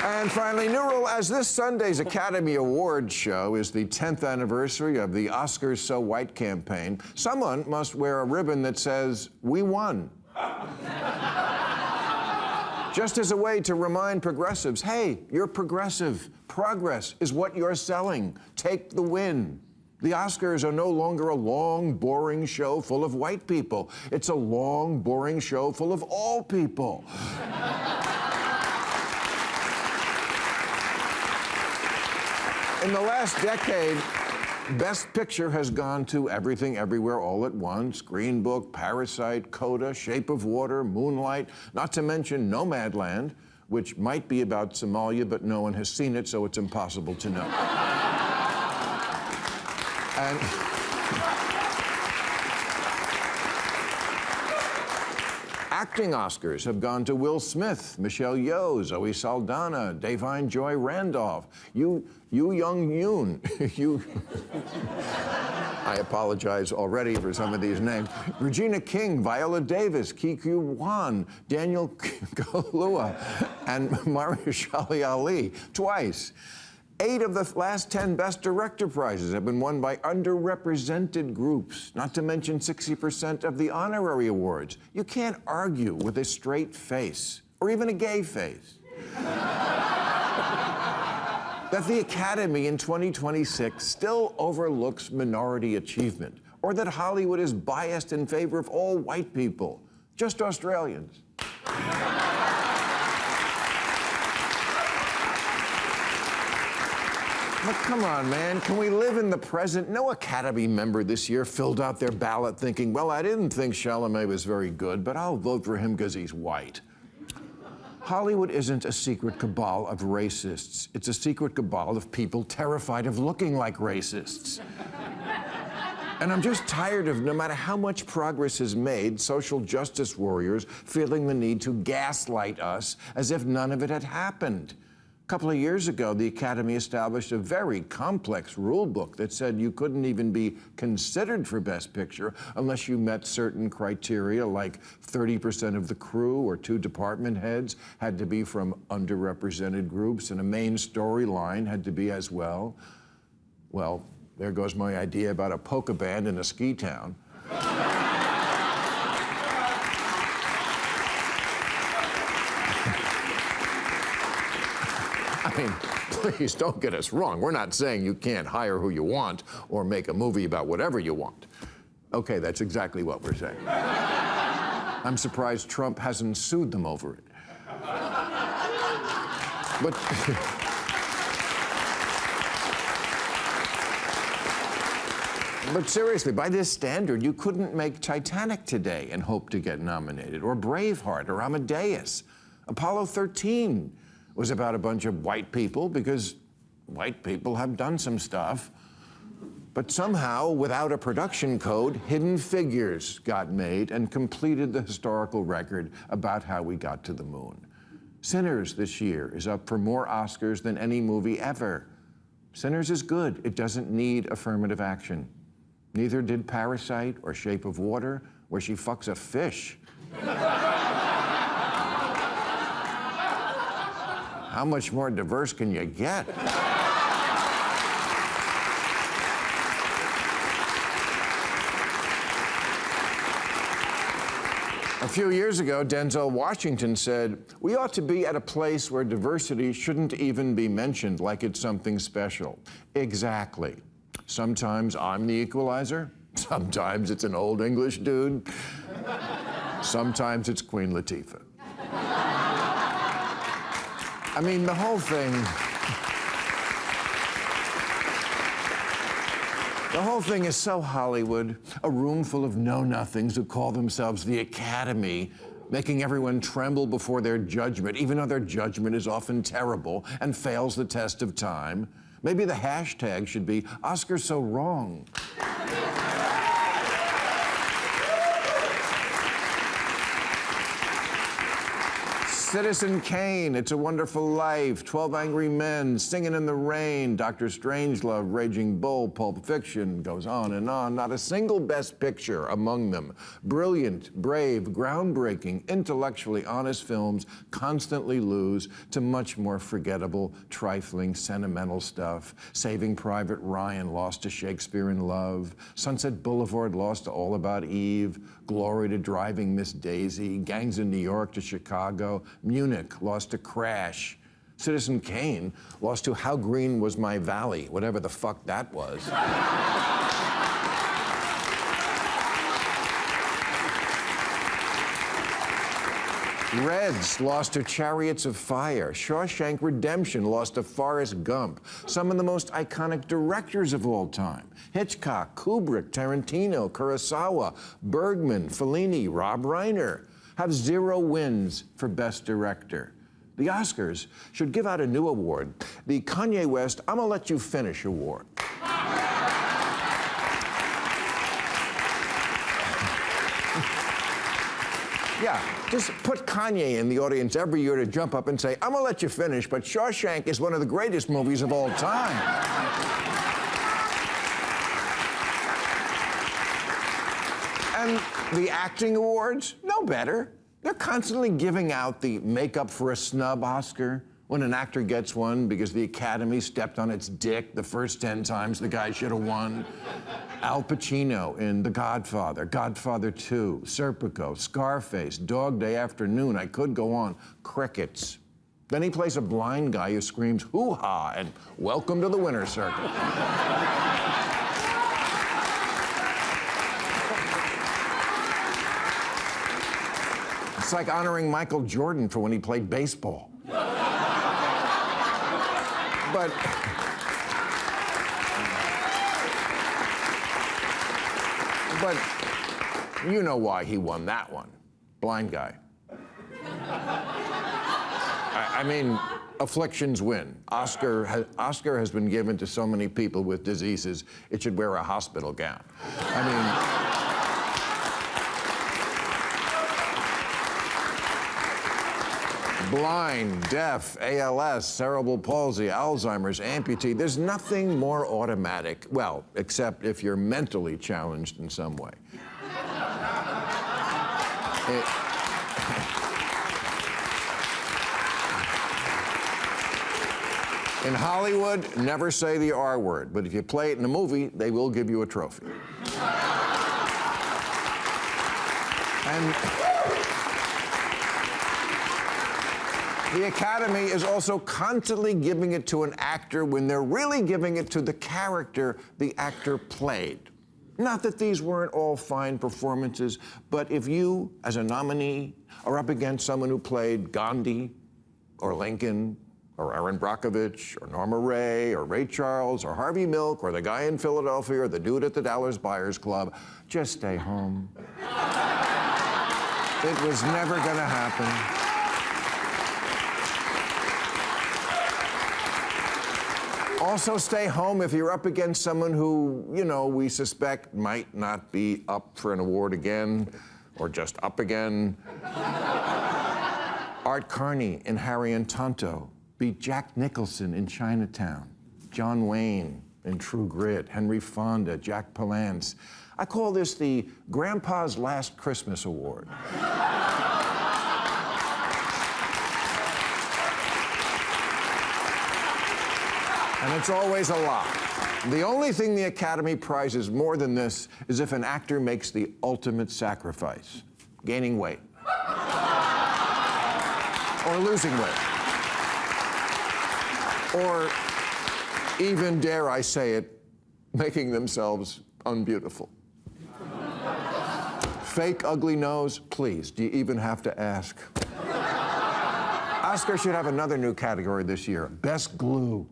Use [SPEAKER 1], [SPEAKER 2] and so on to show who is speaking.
[SPEAKER 1] And finally, new rule, as this Sunday's Academy Awards show is the 10th anniversary of the Oscars So White campaign, someone must wear a ribbon that says, "We won." Just as a way to remind progressives, hey, you're progressive. Progress is what you're selling. Take the win. The Oscars are no longer a long, boring show full of white people. It's a long, boring show full of all people. In the last decade, Best Picture has gone to Everything Everywhere All at Once, Green Book, Parasite, Coda, Shape of Water, Moonlight, not to mention Nomadland, which might be about Somalia, but no one has seen it, so it's impossible to know. And acting Oscars have gone to Will Smith, Michelle Yeoh, Zoe Saldana, Da'Vine Joy Randolph, Yoo Young-yoon, I apologize already for some of these names, Regina King, Viola Davis, Ki-Kyu Kwan, Daniel Kaluuya, and Mahershala Ali, twice. 8 of the last 10 Best Director prizes have been won by underrepresented groups, not to mention 60% of the honorary awards. You can't argue with a straight face, or even a gay face. That the Academy in 2026 still overlooks minority achievement, or that Hollywood is biased in favor of all white people, just Australians. But come on, man, can we live in the present? No Academy member this year filled out their ballot thinking, well, I didn't think Chalamet was very good, but I'll vote for him because he's white. Hollywood isn't a secret cabal of racists. It's a secret cabal of people terrified of looking like racists. And I'm just tired of, no matter how much progress is made, social justice warriors feeling the need to gaslight us as if none of it had happened. A couple of years ago, the Academy established a very complex rule book that said you couldn't even be considered for Best Picture unless you met certain criteria, like 30% of the crew or 2 department heads had to be from underrepresented groups, and a main storyline had to be as well. Well, there goes my idea about a polka band in a ski town. I mean, please don't get us wrong. We're not saying you can't hire who you want or make a movie about whatever you want. Okay, that's exactly what we're saying. I'm surprised Trump hasn't sued them over it. But seriously, by this standard, you couldn't make Titanic today and hope to get nominated, or Braveheart, or Amadeus. Apollo 13 was about a bunch of white people because white people have done some stuff. But somehow, without a production code, Hidden Figures got made and completed the historical record about how we got to the moon. Sinners this year is up for more Oscars than any movie ever. Sinners is good. It doesn't need affirmative action. Neither did Parasite or Shape of Water, where she fucks a fish. How much more diverse can you get? A few years ago, Denzel Washington said, "We ought to be at a place where diversity shouldn't even be mentioned, like it's something special." Exactly. Sometimes I'm the equalizer. Sometimes it's an old English dude. Sometimes it's Queen Latifah. I mean, the whole thing is so Hollywood, a room full of know-nothings who call themselves the Academy, making everyone tremble before their judgment, even though their judgment is often terrible and fails the test of time. Maybe the hashtag should be Oscar So Wrong. Citizen Kane, It's a Wonderful Life, 12 Angry Men, Singing in the Rain, Dr. Strangelove, Raging Bull, Pulp Fiction, goes on and on. Not a single Best Picture among them. Brilliant, brave, groundbreaking, intellectually honest films constantly lose to much more forgettable, trifling, sentimental stuff. Saving Private Ryan lost to Shakespeare in Love. Sunset Boulevard lost to All About Eve. Glory to Driving Miss Daisy. Gangs in New York to Chicago. Munich lost to Crash. Citizen Kane lost to How Green Was My Valley, whatever the fuck that was. Reds lost to Chariots of Fire. Shawshank Redemption lost to Forrest Gump. Some of the most iconic directors of all time. Hitchcock, Kubrick, Tarantino, Kurosawa, Bergman, Fellini, Rob Reiner have 0 wins for Best Director. The Oscars should give out a new award, the Kanye West I'ma Let You Finish Award. Yeah, just put Kanye in the audience every year to jump up and say, I'm gonna let you finish, but Shawshank is one of the greatest movies of all time. And the acting awards, no better. They're constantly giving out the makeup for a snub Oscar when an actor gets one because the Academy stepped on its dick the first 10 times the guy should have won. Al Pacino in The Godfather, Godfather 2, Serpico, Scarface, Dog Day Afternoon, I could go on. Crickets. Then he plays a blind guy who screams, hoo-ha, and welcome to the winner's circle. It's like honoring Michael Jordan for when he played baseball. But you know why he won that one. Blind guy. I mean, afflictions win. Oscar has been given to so many people with diseases, it should wear a hospital gown. I mean, blind, deaf, ALS, cerebral palsy, Alzheimer's, amputee. There's nothing more automatic, well, except if you're mentally challenged in some way. In Hollywood, never say the R word, but if you play it in a movie, they will give you a trophy. And the Academy is also constantly giving it to an actor when they're really giving it to the character the actor played. Not that these weren't all fine performances, but if you, as a nominee, are up against someone who played Gandhi, or Lincoln, or Erin Brockovich, or Norma Ray, or Ray Charles, or Harvey Milk, or the guy in Philadelphia, or the dude at the Dallas Buyers Club, just stay home. It was never gonna happen. Also stay home if you're up against someone who, you know, we suspect might not be up for an award again, or just up again. Art Carney in Harry and Tonto beat Jack Nicholson in Chinatown, John Wayne in True Grit, Henry Fonda, Jack Palance. I call this the Grandpa's Last Christmas Award. And it's always a lot. The only thing the Academy prizes more than this is if an actor makes the ultimate sacrifice, gaining weight. Or losing weight. Or even, dare I say it, making themselves unbeautiful. Fake ugly nose, please, do you even have to ask? Oscar should have another new category this year, Best Glue.